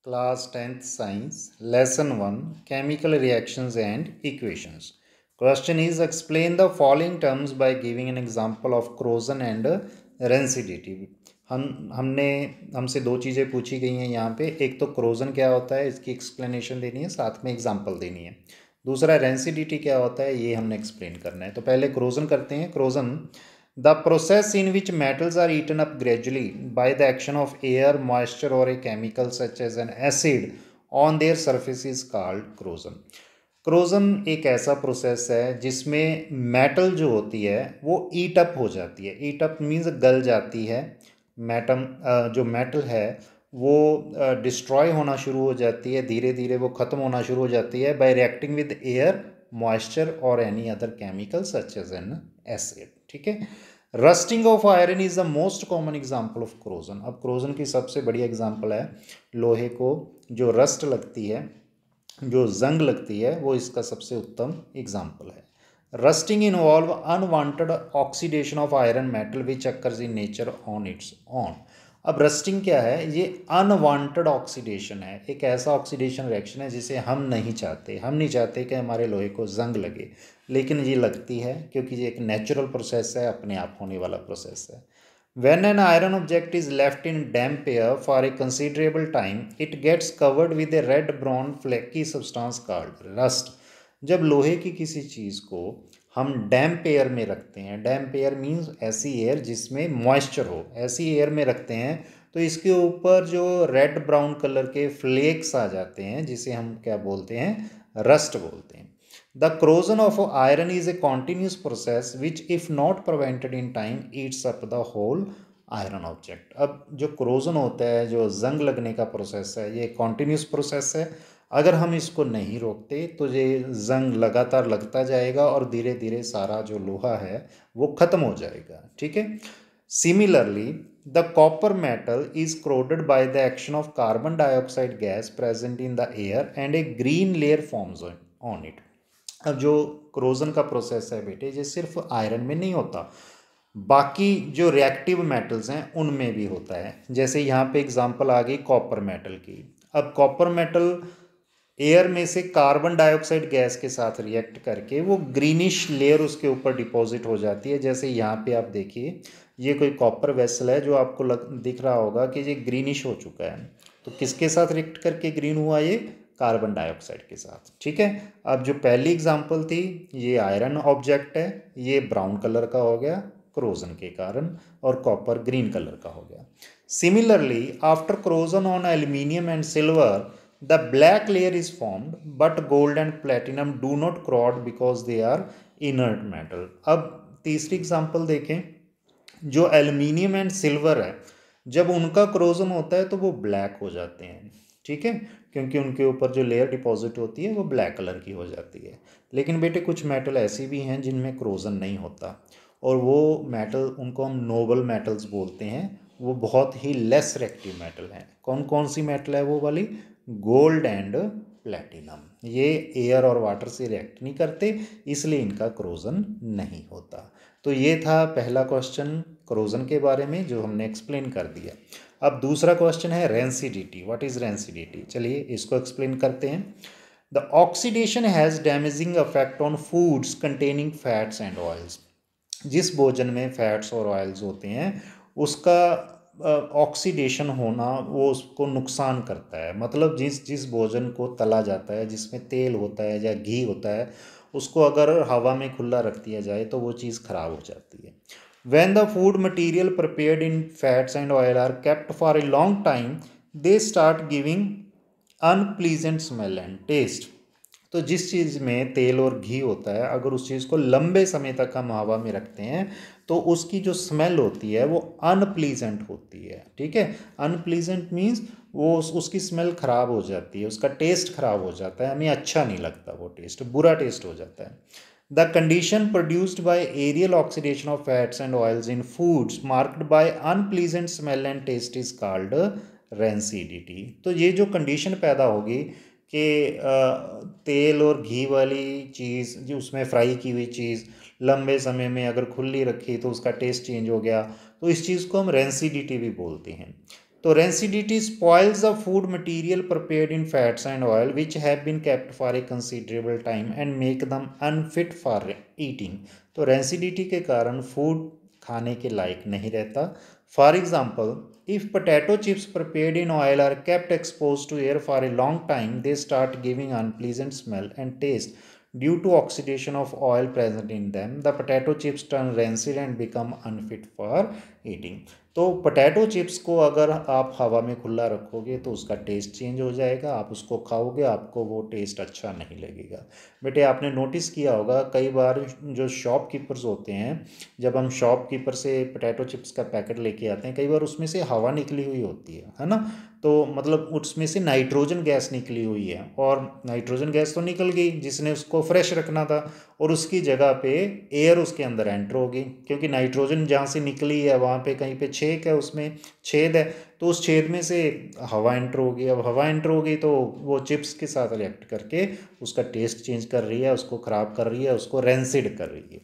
Class 10th Science, Lesson 1, Chemical Reactions and Equations. Question is, explain the following terms by giving an example of corrosion and rancidity. हमसे दो चीज़ें पूछी गई हैं यहाँ पे। एक तो corrosion क्या होता है, इसकी explanation देनी है, साथ में example देनी है। दूसरा rancidity क्या होता है, ये हमने explain करना है। तो पहले corrosion करते हैं। corrosion, the process in which metals are eaten up gradually by the action of air, moisture or a chemical such as an acid on their surface is called corrosion. corrosion एक ऐसा process है जिसमें metal जो होती है वो ईट up हो जाती है। ईट अप मीन्स गल जाती है। जो मेटल है वो डिस्ट्रॉय होना शुरू हो जाती है, धीरे धीरे वो ख़त्म होना शुरू हो जाती है by reacting with air, moisture और any other chemical such as an acid. ठीक है। Rusting of iron is the most common example of corrosion। अब corrosion की सबसे बड़ी एग्जाम्पल है लोहे को जो रस्ट लगती है, जो जंग लगती है, वो इसका सबसे उत्तम एग्जाम्पल है। Rusting involve unwanted oxidation of iron metal which occurs in nature on it's on. अब रस्टिंग क्या है, ये अनवांटेड ऑक्सीडेशन है। एक ऐसा ऑक्सीडेशन रिएक्शन है जिसे हम नहीं चाहते। हम नहीं चाहते कि हमारे लोहे को जंग लगे, लेकिन ये लगती है क्योंकि ये एक नेचुरल प्रोसेस है, अपने आप होने वाला प्रोसेस है। When an iron object is left in damp air for a considerable time, it gets covered with a red-brown flaky substance called rust. जब लोहे की किसी चीज़ को हम डैम्प एयर में रखते हैं, डैम्प एयर मीन्स ऐसी एयर जिसमें मॉइस्चर हो, ऐसी एयर में रखते हैं तो इसके ऊपर जो रेड ब्राउन कलर के फ्लेक्स आ जाते हैं, जिसे हम क्या बोलते हैं, रस्ट बोलते हैं। The corrosion of iron is a continuous process which, if not prevented in time, eats up the whole iron object. अब जो corrosion होता है, जो जंग लगने का प्रोसेस है, ये continuous प्रोसेस है। अगर हम इसको नहीं रोकते तो ये जंग लगातार लगता जाएगा और धीरे धीरे सारा जो लोहा है वो ख़त्म हो जाएगा। ठीक है। Similarly, the copper metal is corroded by the action of carbon dioxide gas present in the air and a green layer forms on it. अब जो corrosion का प्रोसेस है बेटे, ये सिर्फ आयरन में नहीं होता, बाकी जो रिएक्टिव मेटल्स हैं उनमें भी होता है। जैसे यहाँ पे एग्जांपल आ गई कॉपर मेटल की। अब कॉपर मेटल एयर में से कार्बन डाइऑक्साइड गैस के साथ रिएक्ट करके वो ग्रीनिश लेयर उसके ऊपर डिपॉजिट हो जाती है। जैसे यहाँ पे आप देखिए, ये कोई कॉपर वेसल है जो आपको दिख रहा होगा कि ये ग्रीनिश हो चुका है। तो किसके साथ रिएक्ट करके ग्रीन हुआ, ये कार्बन डाइऑक्साइड के साथ। ठीक है। अब जो पहली एग्जांपल थी, ये आयरन ऑब्जेक्ट है, ये ब्राउन कलर का हो गया corrosion के कारण, और कॉपर ग्रीन कलर का हो गया। Similarly after corrosion on aluminium and silver the black layer is formed, but gold and platinum do not corrode because they are inert metal. अब तीसरी एग्जांपल देखें, जो एल्यूमिनियम एंड सिल्वर है, जब उनका corrosion होता है तो वो ब्लैक हो जाते हैं। ठीक है, क्योंकि उनके ऊपर जो लेयर डिपॉजिट होती है वो ब्लैक कलर की हो जाती है। लेकिन बेटे कुछ मेटल ऐसी भी हैं जिनमें corrosion नहीं होता, और वो मेटल, उनको हम नोबल मेटल्स बोलते हैं। वो बहुत ही लेस रिएक्टिव मेटल हैं। कौन कौन सी मेटल है वो वाली? Gold and platinum. ये एयर और वाटर से रिएक्ट नहीं करते, इसलिए इनका corrosion नहीं होता। तो ये था पहला क्वेश्चन corrosion के बारे में, जो हमने एक्सप्लेन कर दिया। अब दूसरा क्वेश्चन है रेंसिडिटी। What is rancidity? चलिए इसको एक्सप्लेन करते हैं। The oxidation has damaging effect on foods containing fats and oils. जिस भोजन में फैट्स और ऑयल्स होते हैं उसका ऑक्सीडेशन होना वो उसको नुकसान करता है। मतलब जिस भोजन को तला जाता है, जिसमें तेल होता है या घी होता है, उसको अगर हवा में खुला रख दिया जाए तो वो चीज़ खराब हो जाती है। When the food material prepared in fats and oil are kept for a long time, they start giving unpleasant smell and taste. तो जिस चीज़ में तेल और घी होता है, अगर उस चीज़ को लंबे समय तक हम हवा में रखते हैं तो उसकी जो स्मेल होती है वो अनप्लीजेंट होती है। ठीक है। अनप्लीजेंट मीन्स वो उसकी स्मेल ख़राब हो जाती है, उसका टेस्ट ख़राब हो जाता है, हमें अच्छा नहीं लगता, वो टेस्ट बुरा टेस्ट हो जाता है। The condition produced by aerial oxidation of fats and oils in foods marked by unpleasant smell and taste is called rancidity. तो ये जो कंडीशन पैदा होगी कि तेल और घी वाली चीज़, जो उसमें फ्राई की हुई चीज़ लंबे समय में अगर खुली रखी तो उसका टेस्ट चेंज हो गया, तो इस चीज़ को हम रेंसिडिटी भी बोलते हैं। तो rancidity spoils the food material prepared in fats and oil which have been kept for a considerable time and make them unfit for eating. तो रेंसिडिटी के कारण फूड खाने के लायक नहीं रहता। For example, if potato chips prepared in oil are kept expose to air for a long time, they start giving unpleasant smell and taste due to oxidation of oil present in them. The potato chips turn rancid and become unfit for eating. तो potato chips को अगर आप हवा में खुला रखोगे तो उसका टेस्ट चेंज हो जाएगा, आप उसको खाओगे आपको वो टेस्ट अच्छा नहीं लगेगा। बेटे आपने नोटिस किया होगा कई बार जो शॉपकीपर्स होते हैं, जब हम शॉपकीपर से पोटैटो चिप्स का पैकेट लेके आते हैं, कई बार उसमें से हवा निकली हुई होती है ना, तो मतलब उसमें से नाइट्रोजन गैस निकली हुई है, और नाइट्रोजन गैस तो निकल गई जिसने उसको फ्रेश रखना था, और उसकी जगह पे एयर उसके अंदर एंटर होगी, क्योंकि नाइट्रोजन जहाँ से निकली है वहाँ पे कहीं पे छेद है, उसमें छेद है, तो उस छेद में से हवा एंटर होगी। अब हवा एंटर होगी तो वो चिप्स के साथ रिएक्ट करके उसका टेस्ट चेंज कर रही है, उसको ख़राब कर रही है, उसको रेंसिड कर रही है।